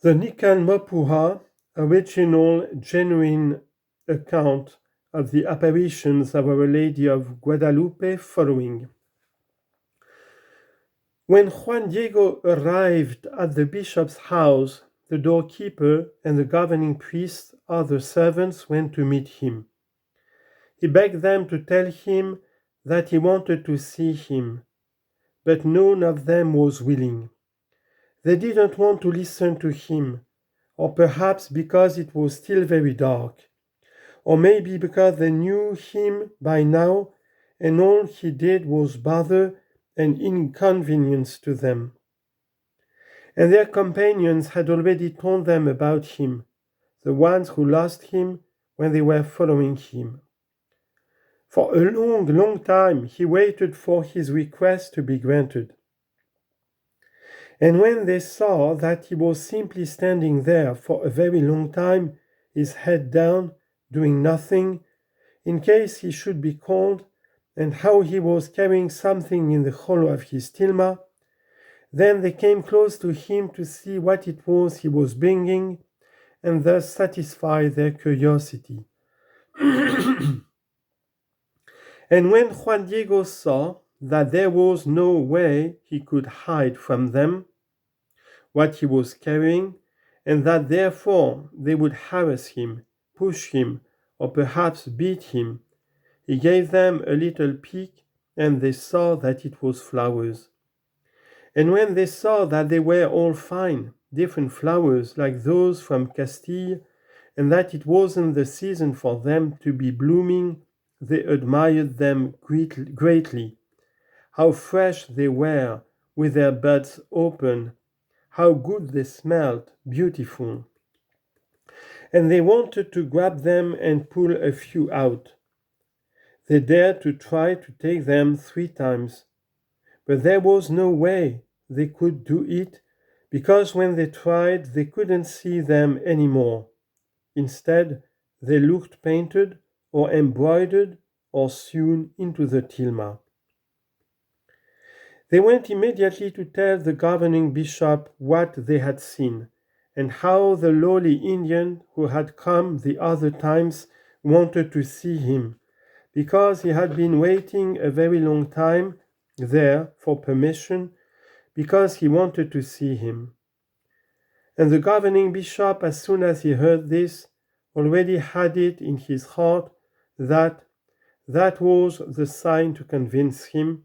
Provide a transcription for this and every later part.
The Nican Mopohua original genuine account of the apparitions of Our Lady of Guadalupe following. When Juan Diego arrived at the bishop's house, the doorkeeper and the governing priest, other servants, went to meet him. He begged them to tell him that he wanted to see him, but none of them was willing. They didn't want to listen to him, or perhaps because it was still very dark, or maybe because they knew him by now and all he did was bother and inconvenience to them. And their companions had already told them about him, the ones who lost him when they were following him. For a long, long time he waited for his request to be granted. And when they saw that he was simply standing there for a very long time, his head down, doing nothing, in case he should be called, and how he was carrying something in the hollow of his tilma, then they came close to him to see what it was he was bringing, and thus satisfy their curiosity. And when Juan Diego saw that there was no way he could hide from them what he was carrying, and that therefore they would harass him, push him, or perhaps beat him, he gave them a little peek, and they saw that it was flowers. And when they saw that they were all fine, different flowers like those from Castile, and that it wasn't the season for them to be blooming, they admired them greatly. How fresh they were, with their buds open, how good they smelled, beautiful. And they wanted to grab them and pull a few out. They dared to try to take them 3 times, but there was no way they could do it, because when they tried they couldn't see them anymore. Instead, they looked painted or embroidered or sewn into the tilma. They went immediately to tell the governing bishop what they had seen, and how the lowly Indian who had come the other times wanted to see him, because he had been waiting a very long time there for permission, because he wanted to see him. And the governing bishop, as soon as he heard this, already had it in his heart that was the sign to convince him,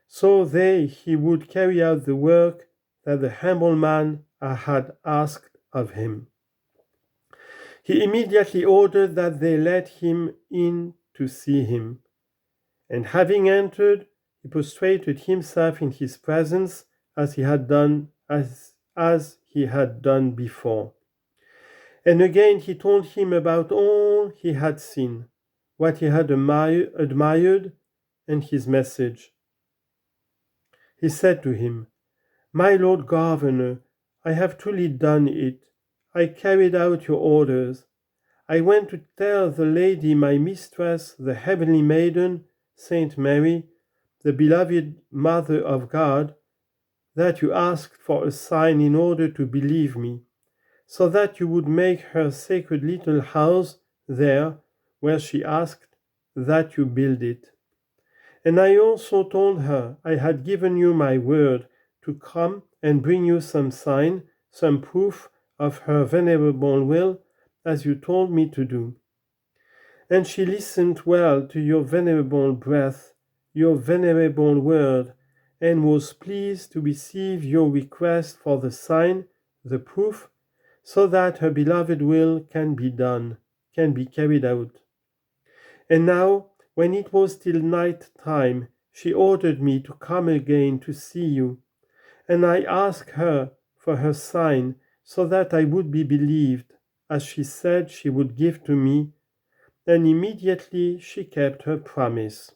so he would carry out the work that the humble man had asked of him. He immediately ordered that they let him in to see him. And having entered, he prostrated himself in his presence as he had done before. And again he told him about all he had seen, what he had admired, and his message. He said to him, "My Lord Governor, I have truly done it. I carried out your orders. I went to tell the lady, my mistress, the heavenly maiden, Saint Mary, the beloved Mother of God, that you asked for a sign in order to believe me, so that you would make her sacred little house there where she asked that you build it. And I also told her I had given you my word to come and bring you some sign, some proof of her venerable will, as you told me to do. And she listened well to your venerable breath, your venerable word, and was pleased to receive your request for the sign, the proof, so that her beloved will can be done, can be carried out. And now, when it was still night time, she ordered me to come again to see you, and I asked her for her sign, so that I would be believed, as she said she would give to me, and immediately she kept her promise.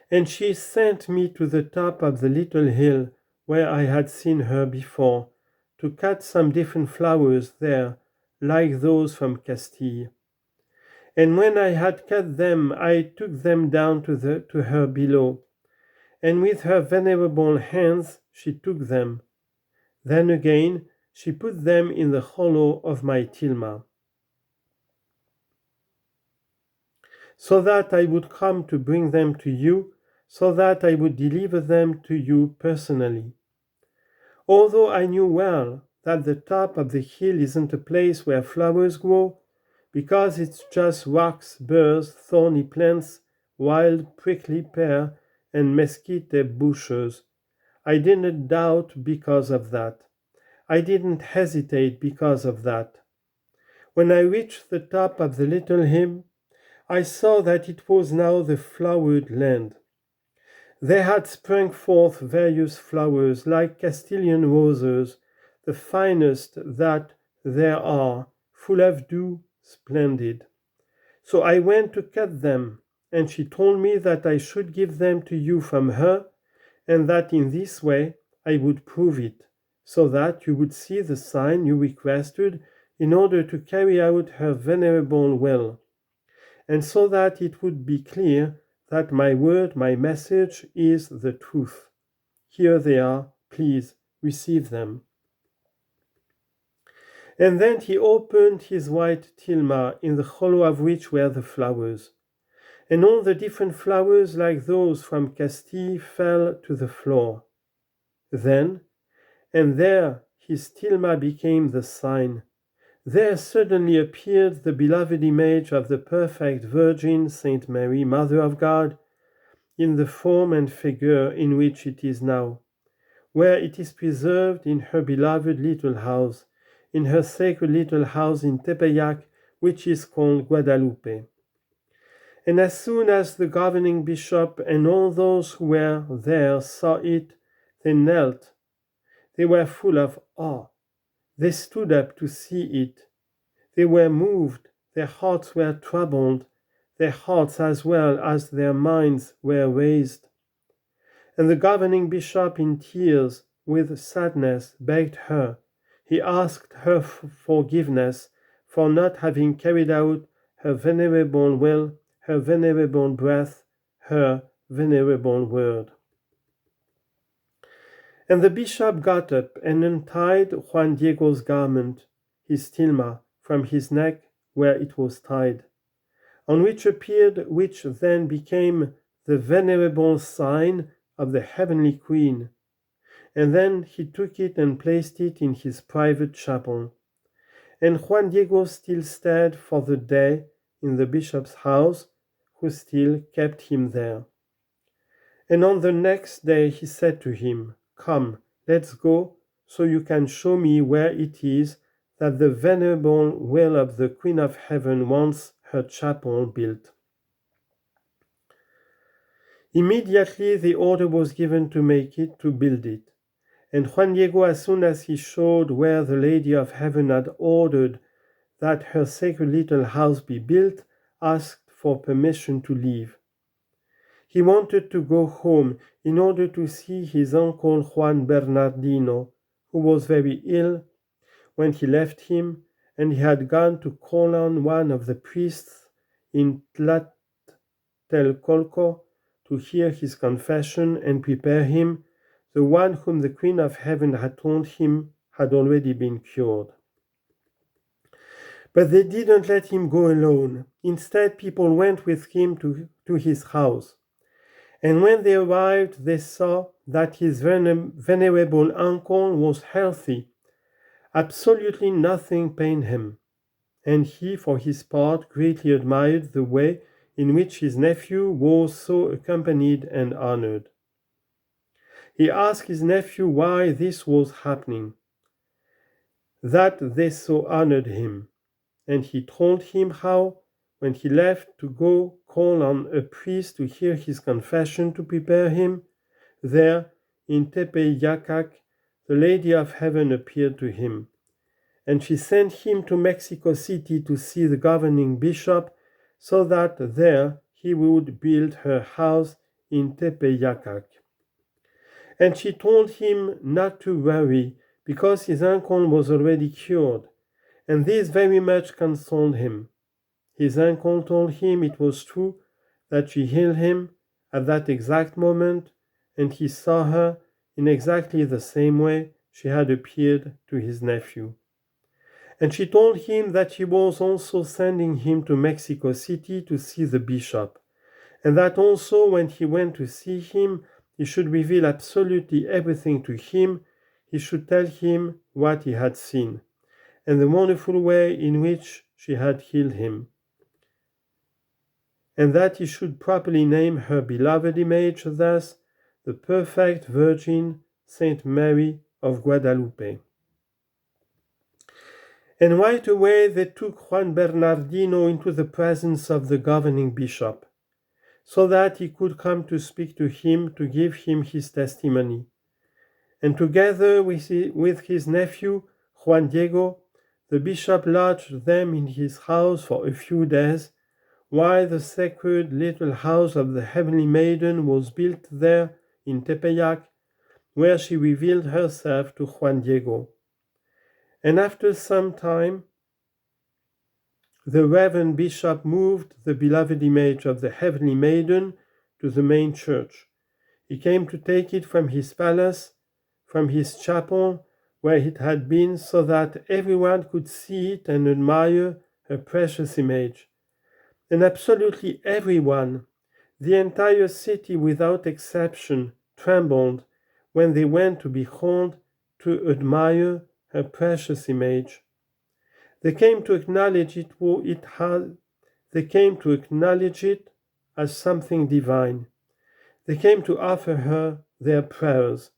And she sent me to the top of the little hill where I had seen her before, to cut some different flowers there, like those from Castile. And when I had cut them, I took them down to her below, and with her venerable hands she took them. Then again she put them in the hollow of my tilma, so that I would come to bring them to you, so that I would deliver them to you personally. Although I knew well that the top of the hill isn't a place where flowers grow, because it's just rocks, burrs, thorny plants, wild prickly pear, and mesquite bushes, I didn't doubt because of that. I didn't hesitate because of that. When I reached the top of the little hill, I saw that it was now the flowered land. There had sprung forth various flowers like Castilian roses, the finest that there are, full of dew, splendid. So I went to cut them, and she told me that I should give them to you from her, and that in this way I would prove it, so that you would see the sign you requested in order to carry out her venerable will, and so that it would be clear that my word, my message is the truth. Here they are, please receive them. And then he opened his white tilma, in the hollow of which were the flowers. And all the different flowers, like those from Castile, fell to the floor. Then, and there his tilma became the sign. There suddenly appeared the beloved image of the perfect Virgin Saint Mary, Mother of God, in the form and figure in which it is now, where it is preserved in her beloved little house, in her sacred little house in Tepeyac, which is called Guadalupe. And as soon as the governing bishop and all those who were there saw it, they knelt. They were full of awe. They stood up to see it. They were moved. Their hearts were troubled. Their hearts as well as their minds were raised. And the governing bishop in tears, with sadness, begged her. He asked her forgiveness for not having carried out her venerable will, her venerable breath, her venerable word. And the bishop got up and untied Juan Diego's garment, his tilma, from his neck where it was tied, on which appeared, which then became the venerable sign of the heavenly Queen. And then he took it and placed it in his private chapel. And Juan Diego still stayed for the day in the bishop's house, who still kept him there. And on the next day he said to him, "Come, let's go, so you can show me where it is that the venerable will of the Queen of Heaven wants her chapel built." Immediately the order was given to build it. And Juan Diego, as soon as he showed where the Lady of Heaven had ordered that her sacred little house be built, asked for permission to leave. He wanted to go home in order to see his uncle Juan Bernardino, who was very ill when he left him, and he had gone to call on one of the priests in Tlatelolco to hear his confession and prepare him, the one whom the Queen of Heaven had told him had already been cured. But they didn't let him go alone. Instead, people went with him to his house. And when they arrived, they saw that his venerable uncle was healthy. Absolutely nothing pained him. And he, for his part, greatly admired the way in which his nephew was so accompanied and honored. He asked his nephew why this was happening, that they so honored him, and he told him how, when he left to go call on a priest to hear his confession to prepare him, there in Tepeyac, the Lady of Heaven appeared to him, and she sent him to Mexico City to see the governing bishop, so that there he would build her house in Tepeyac. And she told him not to worry, because his uncle was already cured, and this very much consoled him. His uncle told him it was true that she healed him at that exact moment, and he saw her in exactly the same way she had appeared to his nephew. And she told him that she was also sending him to Mexico City to see the bishop, and that also when he went to see him, he should reveal absolutely everything to him. He should tell him what he had seen, and the wonderful way in which she had healed him, and that he should properly name her beloved image thus, the perfect Virgin, Saint Mary of Guadalupe. And right away they took Juan Bernardino into the presence of the governing bishop, so that he could come to speak to him, to give him his testimony. And together with his nephew, Juan Diego, the bishop lodged them in his house for a few days, while the sacred little house of the Heavenly Maiden was built there in Tepeyac, where she revealed herself to Juan Diego. And after some time, the Reverend Bishop moved the beloved image of the Heavenly Maiden to the main church. He came to take it from his palace, from his chapel, where it had been, so that everyone could see it and admire her precious image. And absolutely everyone, the entire city without exception, trembled when they went to behold, to admire her precious image. They came to acknowledge it as something divine. They came to offer her their prayers.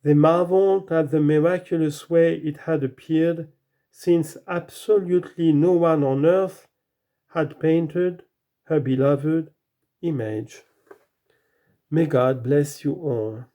They marveled at the miraculous way it had appeared, since absolutely no one on earth had painted her beloved image. May God bless you all.